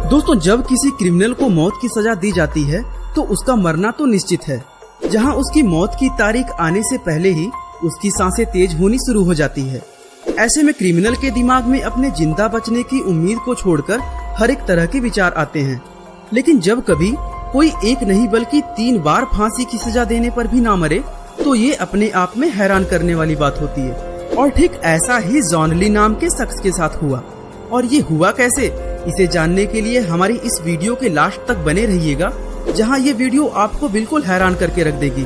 दोस्तों, जब किसी क्रिमिनल को मौत की सजा दी जाती है तो उसका मरना तो निश्चित है। जहां उसकी मौत की तारीख आने से पहले ही उसकी सांसें तेज होनी शुरू हो जाती है। ऐसे में क्रिमिनल के दिमाग में अपने जिंदा बचने की उम्मीद को छोड़कर हर एक तरह के विचार आते हैं। लेकिन जब कभी कोई एक नहीं बल्कि 3 बार फांसी की सजा देने पर भी ना मरे तो ये अपने आप में हैरान करने वाली बात होती है। और ठीक ऐसा ही जॉन ली नाम के शख्स के साथ हुआ। और ये हुआ कैसे, इसे जानने के लिए हमारी इस वीडियो के लास्ट तक बने रहिएगा, जहां ये वीडियो आपको बिल्कुल हैरान करके रख देगी।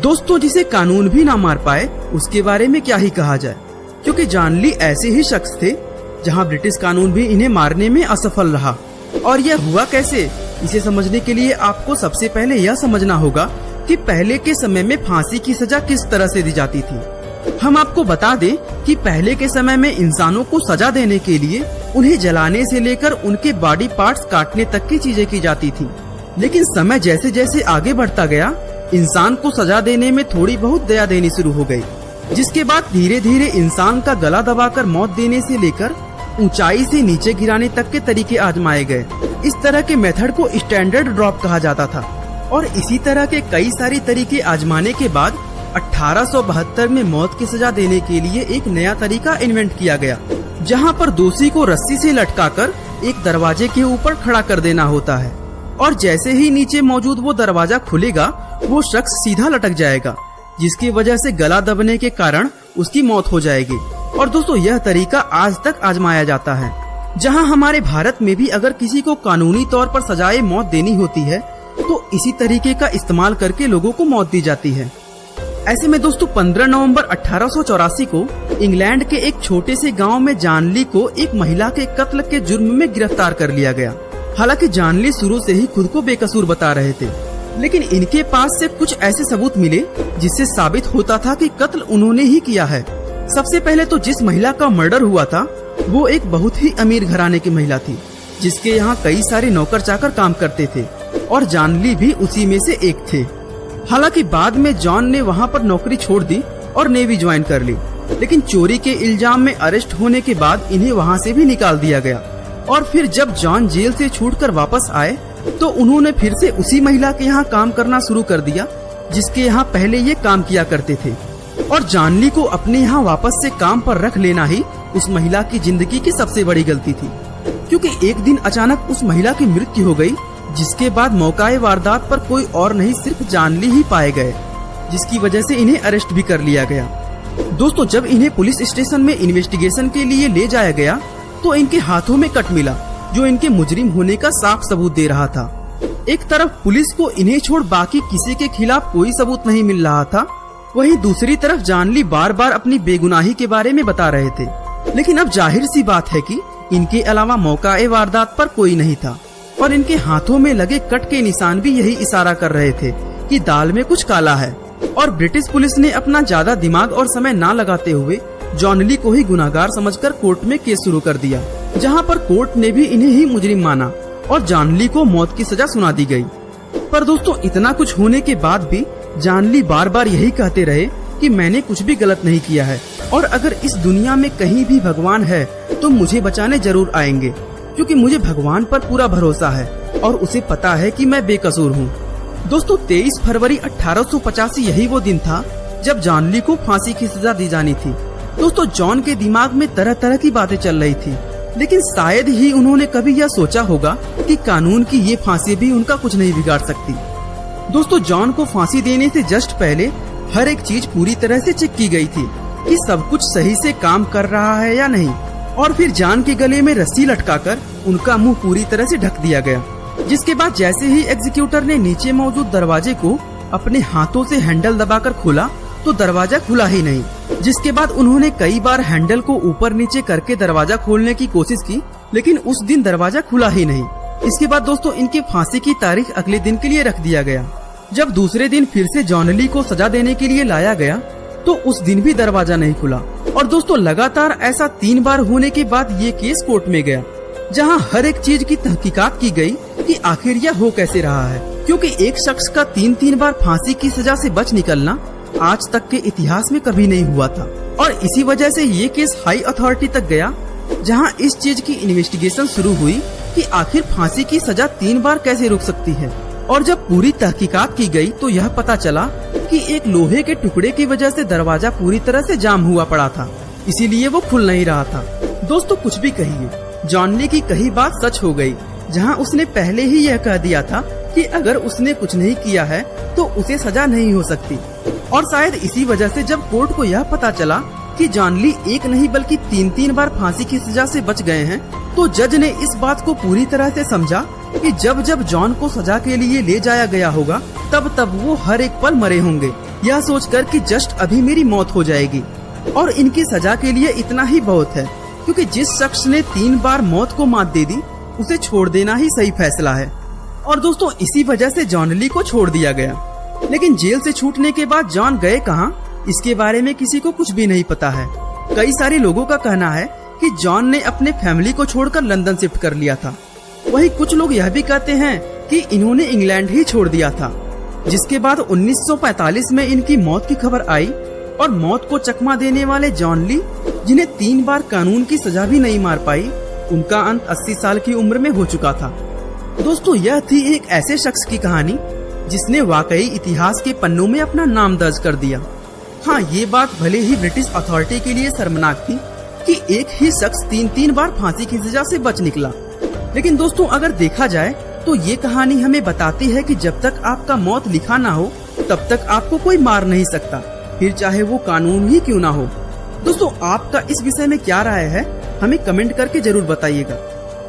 दोस्तों, जिसे कानून भी ना मार पाए उसके बारे में क्या ही कहा जाए, क्योंकि जॉन ली ऐसे ही शख्स थे जहां ब्रिटिश कानून भी इन्हें मारने में असफल रहा। और यह हुआ कैसे, इसे समझने के लिए आपको सबसे पहले यह समझना होगा कि पहले के समय में फांसी की सजा किस तरह से दी जाती थी। हम आपको बता दें कि पहले के समय में इंसानों को सजा देने के लिए उन्हें जलाने से लेकर उनके बॉडी पार्ट्स काटने तक की चीजें की जाती थी। लेकिन समय जैसे जैसे आगे बढ़ता गया, इंसान को सजा देने में थोड़ी बहुत दया देनी शुरू हो गई, जिसके बाद धीरे धीरे इंसान का गला दबाकर मौत देने से लेकर ऊंचाई से नीचे गिराने तक के तरीके आजमाए गए। इस तरह के मेथड को स्टैंडर्ड ड्रॉप कहा जाता था। और इसी तरह के कई सारे तरीके आजमाने के बाद 1872 में मौत की सजा देने के लिए एक नया तरीका इन्वेंट किया गया, जहां पर दोषी को रस्सी से लटकाकर एक दरवाजे के ऊपर खड़ा कर देना होता है। और जैसे ही नीचे मौजूद वो दरवाजा खुलेगा, वो शख्स सीधा लटक जाएगा, जिसकी वजह से गला दबने के कारण उसकी मौत हो जाएगी। और दोस्तों, यह तरीका आज तक आजमाया जाता है। जहां हमारे भारत में भी अगर किसी को कानूनी तौर पर सजाए मौत देनी होती है तो इसी तरीके का इस्तेमाल करके लोगों को मौत दी जाती है। ऐसे में दोस्तों, 15 नवंबर 1884 को इंग्लैंड के एक छोटे से गांव में जॉन ली को एक महिला के कत्ल के जुर्म में गिरफ्तार कर लिया गया। हालांकि जॉन ली शुरू से ही खुद को बेकसूर बता रहे थे, लेकिन इनके पास से कुछ ऐसे सबूत मिले जिससे साबित होता था कि कत्ल उन्होंने ही किया है। सबसे पहले तो जिस महिला का मर्डर हुआ था वो एक बहुत ही अमीर घराने की महिला थी, जिसके यहाँ कई सारे नौकर चाकर काम करते थे, और जॉन ली भी उसी में से एक थे। हालांकि बाद में जॉन ने वहाँ पर नौकरी छोड़ दी और नेवी ज्वाइन कर ली, लेकिन चोरी के इल्जाम में अरेस्ट होने के बाद इन्हें वहाँ से भी निकाल दिया गया। और फिर जब जॉन जेल से छूटकर वापस आए तो उन्होंने फिर से उसी महिला के यहाँ काम करना शुरू कर दिया जिसके यहाँ पहले ये काम किया करते थे। और जॉन ली को अपने यहाँ वापस से काम पर रख लेना ही उस महिला की जिंदगी की सबसे बड़ी गलती थी, क्योंकि एक दिन अचानक उस महिला की मृत्यु हो गई, जिसके बाद मौकाए वारदात पर कोई और नहीं सिर्फ जॉन ली ही पाए गए, जिसकी वजह से इन्हें अरेस्ट भी कर लिया गया। दोस्तों, जब इन्हें पुलिस स्टेशन में इन्वेस्टिगेशन के लिए ले जाया गया तो इनके हाथों में कट मिला, जो इनके मुजरिम होने का साफ सबूत दे रहा था। एक तरफ पुलिस को इन्हें छोड़ बाकी किसी के खिलाफ कोई सबूत नहीं मिल रहा था, वहीं दूसरी तरफ जॉन ली बार बार अपनी बेगुनाही के बारे में बता रहे थे। लेकिन अब जाहिर सी बात है कि इनके अलावा मौकाए वारदात पर कोई नहीं था, और इनके हाथों में लगे कट के निशान भी यही इशारा कर रहे थे कि दाल में कुछ काला है। और ब्रिटिश पुलिस ने अपना ज्यादा दिमाग और समय ना लगाते हुए जॉन ली को ही गुनाहगार समझकर कोर्ट में केस शुरू कर दिया, जहां पर कोर्ट ने भी इन्हें ही मुजरिम माना और जॉन ली को मौत की सजा सुना दी गई। पर दोस्तों, इतना कुछ होने के बाद भी जॉन ली बार बार यही कहते रहे कि मैंने कुछ भी गलत नहीं किया है, और अगर इस दुनिया में कहीं भी भगवान है तो मुझे बचाने जरूर आएंगे, क्योंकि मुझे भगवान पर पूरा भरोसा है और उसे पता है कि मैं बेकसूर हूँ। दोस्तों, 23 फरवरी 1885 यही वो दिन था जब जॉन ली को फांसी की सजा दी जानी थी। दोस्तों, जॉन के दिमाग में तरह तरह की बातें चल रही थी, लेकिन शायद ही उन्होंने कभी यह सोचा होगा कि कानून की ये फांसी भी उनका कुछ नहीं बिगाड़ सकती। दोस्तों, जॉन को फांसी देने से जस्ट पहले हर एक चीज पूरी तरह से चेक की गई थी कि सब कुछ सही से काम कर रहा है या नहीं, और फिर जॉन के गले में रस्सी लटकाकर उनका मुंह पूरी तरह से ढक दिया गया। जिसके बाद जैसे ही एग्जीक्यूटर ने नीचे मौजूद दरवाजे को अपने हाथों से हैंडल दबाकर खोला तो दरवाजा खुला ही नहीं। जिसके बाद उन्होंने कई बार हैंडल को ऊपर नीचे करके दरवाजा खोलने की कोशिश की, लेकिन उस दिन दरवाजा खुला ही नहीं। इसके बाद दोस्तों, इनके फांसी की तारीख अगले दिन के लिए रख दिया गया। जब दूसरे दिन फिर से जॉन ली को सजा देने के लिए लाया गया तो उस दिन भी दरवाजा नहीं खुला। और दोस्तों, लगातार ऐसा 3 बार होने के बाद ये केस कोर्ट में गया, जहां हर एक चीज की तहकीकात की गई कि आखिर यह हो कैसे रहा है, क्योंकि एक शख्स का 3 बार फांसी की सजा से बच निकलना आज तक के इतिहास में कभी नहीं हुआ था। और इसी वजह से ये केस हाई अथॉरिटी तक गया, जहां इस चीज की इन्वेस्टिगेशन शुरू हुई कि आखिर फांसी की सजा 3 बार कैसे रुक सकती है। और जब पूरी तहकीकात की गई तो यह पता चला कि एक लोहे के टुकड़े की वजह से दरवाजा पूरी तरह से जाम हुआ पड़ा था, इसीलिए वो खुल नहीं रहा था। दोस्तों कुछ भी कहिए, जॉन ली की कही बात सच हो गई, जहां उसने पहले ही यह कह दिया था कि अगर उसने कुछ नहीं किया है तो उसे सजा नहीं हो सकती। और शायद इसी वजह से जब कोर्ट को यह पता चला कि जॉन ली एक नहीं बल्कि 3-3 बार फांसी की सजा से बच गए हैं, तो जज ने इस बात को पूरी तरह से समझा कि जब जब जॉन को सजा के लिए ले जाया गया होगा तब तब वो हर एक पल मरे होंगे, यह सोचकर कि जस्ट अभी मेरी मौत हो जाएगी और इनकी सजा के लिए इतना ही बहुत है, क्योंकि जिस शख्स ने 3 बार मौत को मात दे दी उसे छोड़ देना ही सही फैसला है। और दोस्तों इसी वजह से जॉन ली को छोड़ दिया गया। लेकिन जेल से छूटने के बाद जॉन गए कहाँ, इसके बारे में किसी को कुछ भी नहीं पता है। कई सारे लोगों का कहना है कि जॉन ने अपने फैमिली को छोड़कर लंदन शिफ्ट कर लिया था। वहीं कुछ लोग यह भी कहते हैं कि इन्होंने इंग्लैंड ही छोड़ दिया था, जिसके बाद 1945 में इनकी मौत की खबर आई और मौत को चकमा देने वाले जॉन ली, जिन्हें 3 बार कानून की सजा भी नहीं मार पाई, उनका अंत 80 साल की उम्र में हो चुका था। दोस्तों यह थी एक ऐसे शख्स की कहानी जिसने वाकई इतिहास के पन्नों में अपना नाम दर्ज कर दिया। हाँ, ये बात भले ही ब्रिटिश अथॉरिटी के लिए शर्मनाक थी कि एक ही शख्स 3-3 बार फांसी की सजा से बच निकला, लेकिन दोस्तों अगर देखा जाए तो ये कहानी हमें बताती है कि जब तक आपका मौत लिखा ना हो तब तक आपको कोई मार नहीं सकता, फिर चाहे वो कानून ही क्यों ना हो। दोस्तों आपका इस विषय में क्या राय है, हमें कमेंट करके जरूर बताइएगा।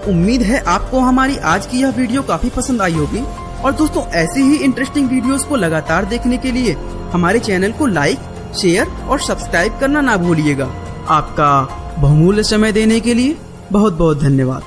उम्मीद है आपको हमारी आज की यह वीडियो काफी पसंद आई होगी। और दोस्तों ऐसे ही इंटरेस्टिंग वीडियोस को लगातार देखने के लिए हमारे चैनल को लाइक, शेयर और सब्सक्राइब करना ना भूलिएगा। आपका बहुमूल्य समय देने के लिए बहुत बहुत धन्यवाद।